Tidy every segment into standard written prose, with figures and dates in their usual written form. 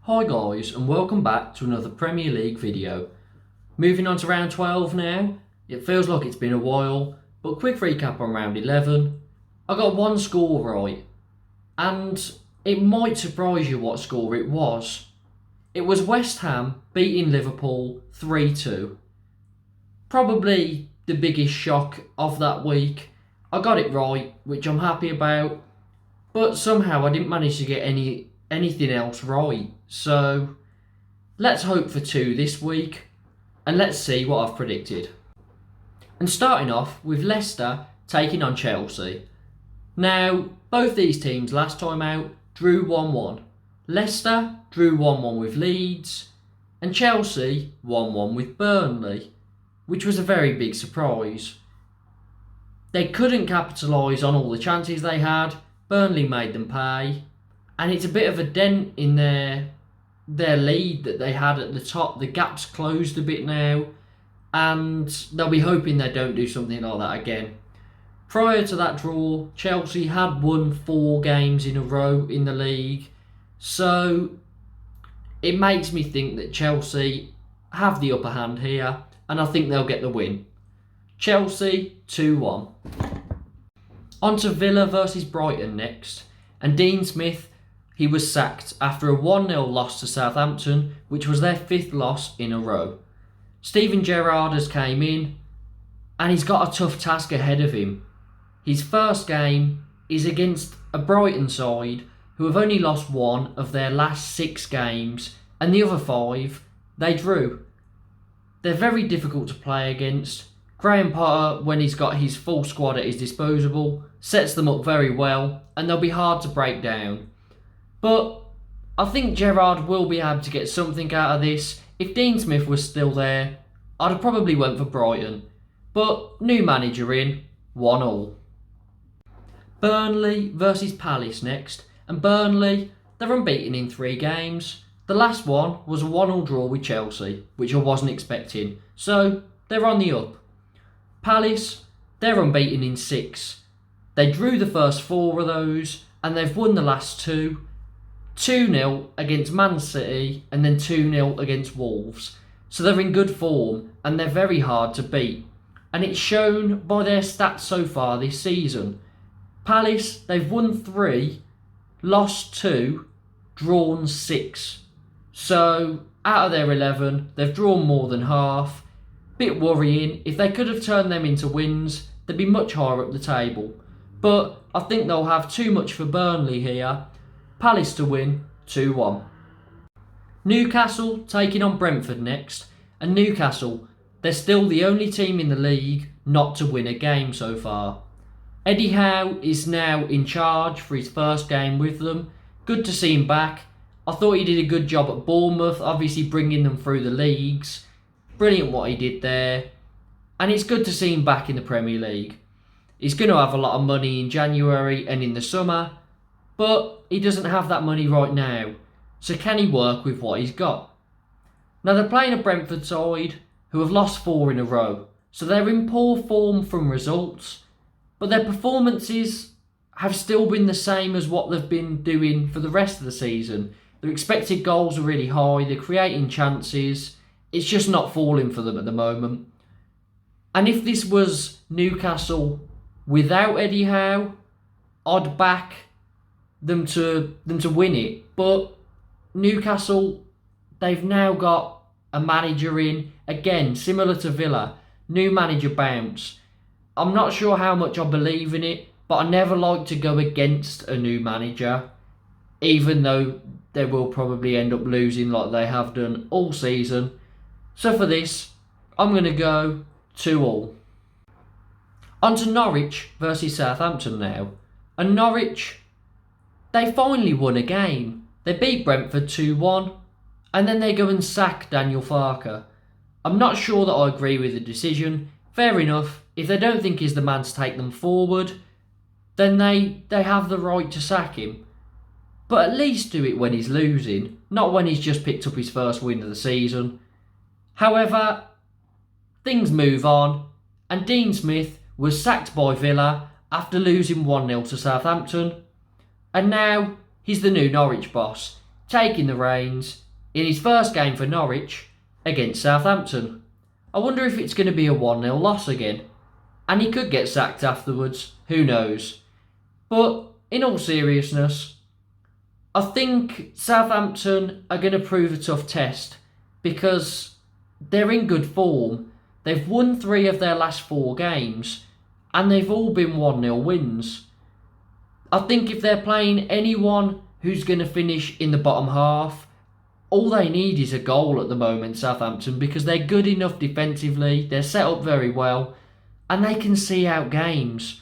Hi guys, and welcome back to another Premier League video. Moving on to round 12 now. It feels like it's been a while, but quick recap on round 11. I got one score right, and it might surprise you what score it was. It was West Ham beating Liverpool 3-2. Probably the biggest shock of that week. I got it right, which I'm happy about, but somehow I didn't manage to get anything else right. So let's hope for 2 this week, and let's see what I've predicted. And starting off with Leicester taking on Chelsea. Now, both these teams last time out drew 1-1. Leicester drew 1-1 with Leeds, and Chelsea 1-1 with Burnley, which was a very big surprise. They couldn't capitalise on all the chances they had. Burnley made them pay, and it's a bit of a dent in their lead that they had at the top. The gap's closed a bit now, and they'll be hoping they don't do something like that again. Prior to that draw, Chelsea had won 4 games in a row in the league, so it makes me think that Chelsea have the upper hand here, and I think they'll get the win. Chelsea 2-1. On to Villa versus Brighton next, and Dean Smith, he was sacked after a 1-0 loss to Southampton, which was their 5th loss in a row. Steven Gerrard has came in, and he's got a tough task ahead of him. His first game is against a Brighton side who have only lost 1 of their last 6 games, and the other 5 they drew. They're very difficult to play against. Graham Potter, when he's got his full squad at his disposal, sets them up very well, and they'll be hard to break down. But I think Gerrard will be able to get something out of this. If Dean Smith was still there, I'd have probably went for Brighton. But new manager in, 1-1. Burnley versus Palace next. And Burnley, they're unbeaten in 3 games. The last one was a 1-1 draw with Chelsea, which I wasn't expecting. So they're on the up. Palace, they're unbeaten in 6. They drew the first 4 of those, and they've won the last 2. 2-0 against Man City and then 2-0 against Wolves. So they're in good form and they're very hard to beat. And it's shown by their stats so far this season. Palace, they've won 3, lost 2, drawn 6. So out of their 11, they've drawn more than half. Bit worrying. If they could have turned them into wins, they'd be much higher up the table. But I think they'll have too much for Burnley here. Palace to win, 2-1. Newcastle taking on Brentford next. And Newcastle, they're still the only team in the league not to win a game so far. Eddie Howe is now in charge for his first game with them. Good to see him back. I thought he did a good job at Bournemouth, obviously bringing them through the leagues. Brilliant what he did there. And it's good to see him back in the Premier League. He's going to have a lot of money in January and in the summer, but he doesn't have that money right now. So can he work with what he's got? Now they're playing a Brentford side who have lost 4 in a row. So they're in poor form from results, but their performances have still been the same as what they've been doing for the rest of the season. Their expected goals are really high, they're creating chances. It's just not falling for them at the moment. And if this was Newcastle without Eddie Howe, I'd back them to win it. But Newcastle, they've now got a manager in, again, similar to Villa, new manager bounce. I'm not sure how much I believe in it, but I never like to go against a new manager, even though they will probably end up losing like they have done all season. So for this, I'm going to go 2-2. On to Norwich versus Southampton now. And Norwich, they finally won a game. They beat Brentford 2-1, and then they go and sack Daniel Farke. I'm not sure that I agree with the decision. Fair enough, if they don't think he's the man to take them forward, then they have the right to sack him. But at least do it when he's losing, not when he's just picked up his first win of the season. However, things move on, and Dean Smith was sacked by Villa after losing 1-0 to Southampton, and now he's the new Norwich boss. taking the reins in his first game for Norwich against Southampton. I wonder if it's going to be a 1-0 loss again. And he could get sacked afterwards, who knows. But in all seriousness, I think Southampton are going to prove a tough test because they're in good form. They've won 3 of their last 4 games and they've all been 1-0 wins. I think if they're playing anyone who's going to finish in the bottom half, all they need is a goal at the moment, Southampton, because they're good enough defensively, they're set up very well, and they can see out games.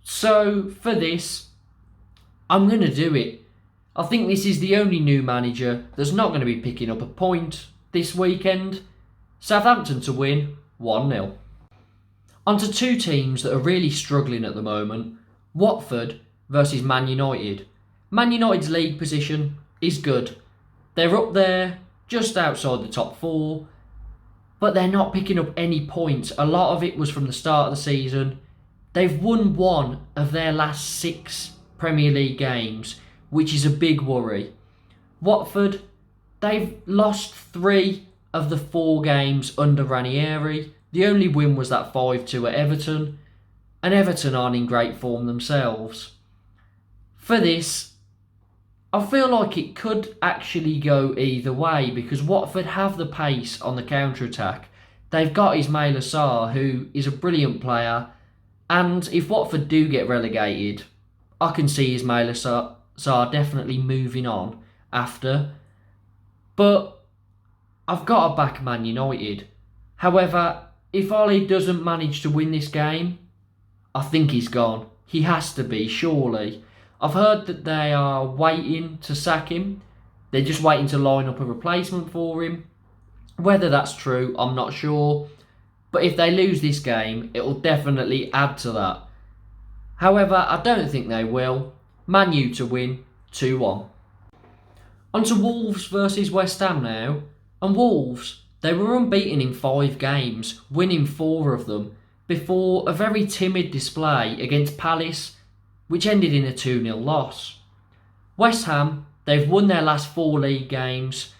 So, for this, I'm going to do it. I think this is the only new manager that's not going to be picking up a point this weekend. Southampton to win 1-0. On to 2 teams that are really struggling at the moment. Watford versus Man United. Man United's league position is good. They're up there, just outside the top 4, but they're not picking up any points. A lot of it was from the start of the season. They've won 1 of their last 6 Premier League games, which is a big worry. Watford, they've lost 3 of the 4 games under Ranieri. The only win was that 5-2 at Everton, and Everton aren't in great form themselves. For this, I feel like it could actually go either way because Watford have the pace on the counter-attack. They've got Ismaila Sarr, who is a brilliant player, and if Watford do get relegated, I can see Ismaila Sarr definitely moving on after. But I've got to back Man United. However, if Ollie doesn't manage to win this game, I think he's gone. He has to be, surely. I've heard that they are waiting to sack him. They're just waiting to line up a replacement for him. Whether that's true, I'm not sure. But if they lose this game, it will definitely add to that. However, I don't think they will. Man U to win 2-1. On to Wolves versus West Ham now. And Wolves, they were unbeaten in 5 games, winning 4 of them, before a very timid display against Palace, which ended in a 2-0 loss. West Ham, they've won their last 4 league games,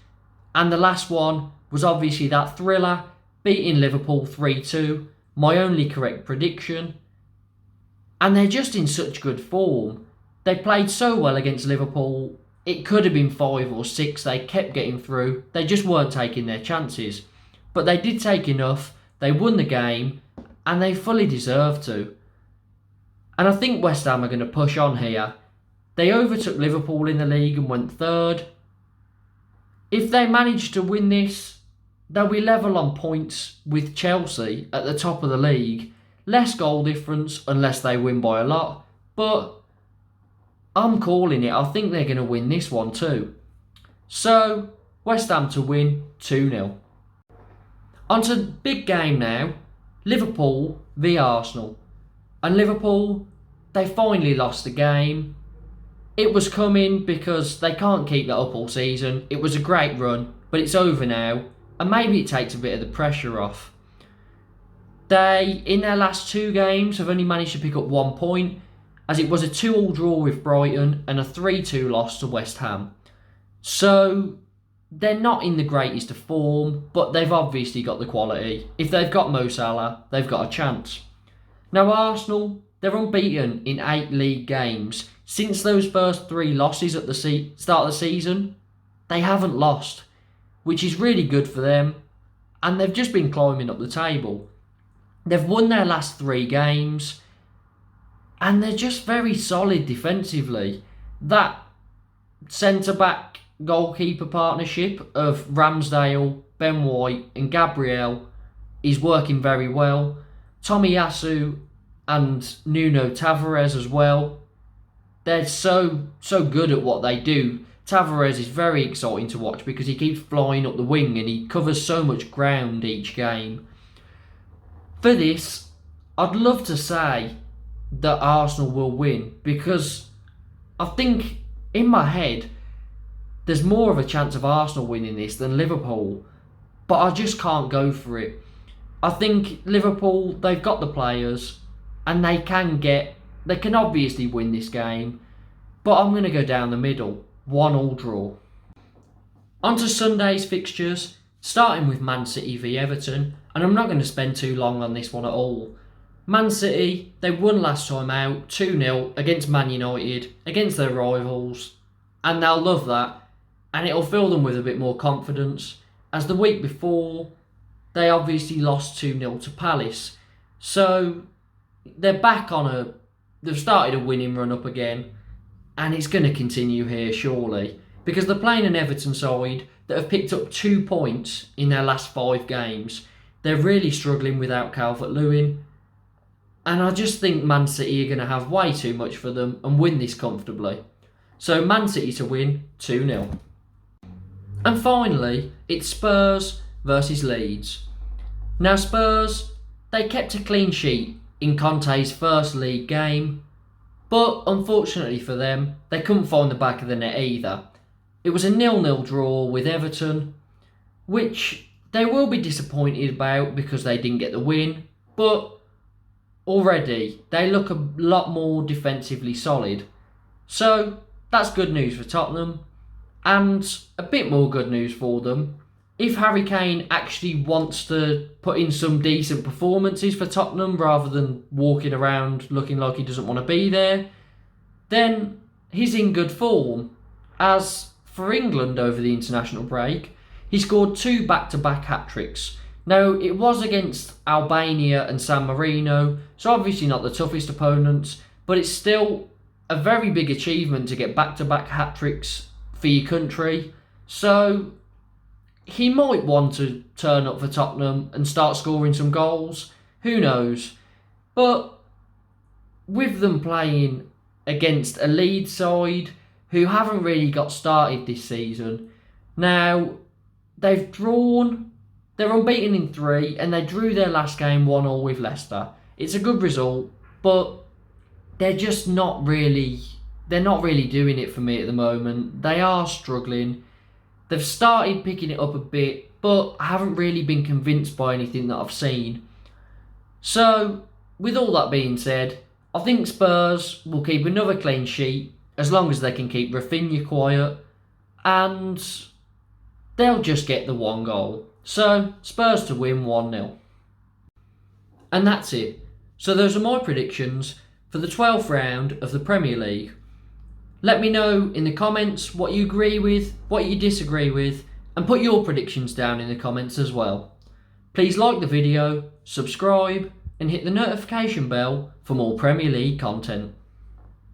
and the last one was obviously that thriller, beating Liverpool 3-2, my only correct prediction. And they're just in such good form. They played so well against Liverpool, it could have been 5 or 6, they kept getting through, they just weren't taking their chances. But they did take enough, they won the game, and they fully deserved to. And I think West Ham are going to push on here. They overtook Liverpool in the league and went 3rd. If they manage to win this, they'll be level on points with Chelsea at the top of the league. Less goal difference unless they win by a lot. But I'm calling it. I think they're going to win this one too. So, West Ham to win 2-0. On to the big game now. Liverpool v Arsenal. And Liverpool, they finally lost the game. It was coming because they can't keep that up all season. It was a great run, but it's over now. And maybe it takes a bit of the pressure off. They, in their last 2 games, have only managed to pick up 1 point, as it was a 2-2 draw with Brighton and a 3-2 loss to West Ham. So, they're not in the greatest of form, but they've obviously got the quality. If they've got Mo Salah, they've got a chance. Now Arsenal, they're unbeaten in 8 league games. Since those first 3 losses at the start of the season, they haven't lost, which is really good for them. And they've just been climbing up the table. They've won their last 3 games, and they're just very solid defensively. That centre-back goalkeeper partnership of Ramsdale, Ben White and Gabriel is working very well. Tomiyasu and Nuno Tavares as well. They're so good at what they do. Tavares is very exciting to watch because he keeps flying up the wing and he covers so much ground each game. For this, I'd love to say that Arsenal will win because I think in my head there's more of a chance of Arsenal winning this than Liverpool, but I just can't go for it. I think Liverpool, they've got the players and they can obviously win this game, but I'm going to go down the middle, 1-1 draw. On to Sunday's fixtures, starting with Man City v Everton, and I'm not going to spend too long on this one at all. Man City, they won last time out 2-0 against Man United, against their rivals, and they'll love that, and it'll fill them with a bit more confidence, as the week before, they obviously lost 2-0 to Palace. So, they're back on they've started a winning run up again, and it's going to continue here surely, because they're playing an Everton side that have picked up 2 points in their last 5 games. They're really struggling without Calvert-Lewin, and I just think Man City are going to have way too much for them and win this comfortably. So Man City to win 2-0. And finally, it's Spurs versus Leeds. Now Spurs, they kept a clean sheet in Conte's first league game, but unfortunately for them, they couldn't find the back of the net either. It was a 0-0 draw with Everton, which they will be disappointed about because they didn't get the win, but already they look a lot more defensively solid. So that's good news for Tottenham, and a bit more good news for them. If Harry Kane actually wants to put in some decent performances for Tottenham rather than walking around looking like he doesn't want to be there, then he's in good form. As for England over the international break, he scored 2 back-to-back hat-tricks. Now, it was against Albania and San Marino, so obviously not the toughest opponents, but it's still a very big achievement to get back-to-back hat-tricks for your country. So he might want to turn up for Tottenham and start scoring some goals. Who knows? But with them playing against a Leeds side who haven't really got started this season, now they've drawn, they're unbeaten in 3, and they drew their last game 1-1 with Leicester. It's a good result, but they're just not really doing it for me at the moment. They are struggling. They've started picking it up a bit, but I haven't really been convinced by anything that I've seen. So, with all that being said, I think Spurs will keep another clean sheet as long as they can keep Rafinha quiet, and they'll just get the 1 goal. So, Spurs to win 1-0. And that's it. So those are my predictions for the 12th round of the Premier League. Let me know in the comments what you agree with, what you disagree with, and put your predictions down in the comments as well. Please like the video, subscribe, and hit the notification bell for more Premier League content.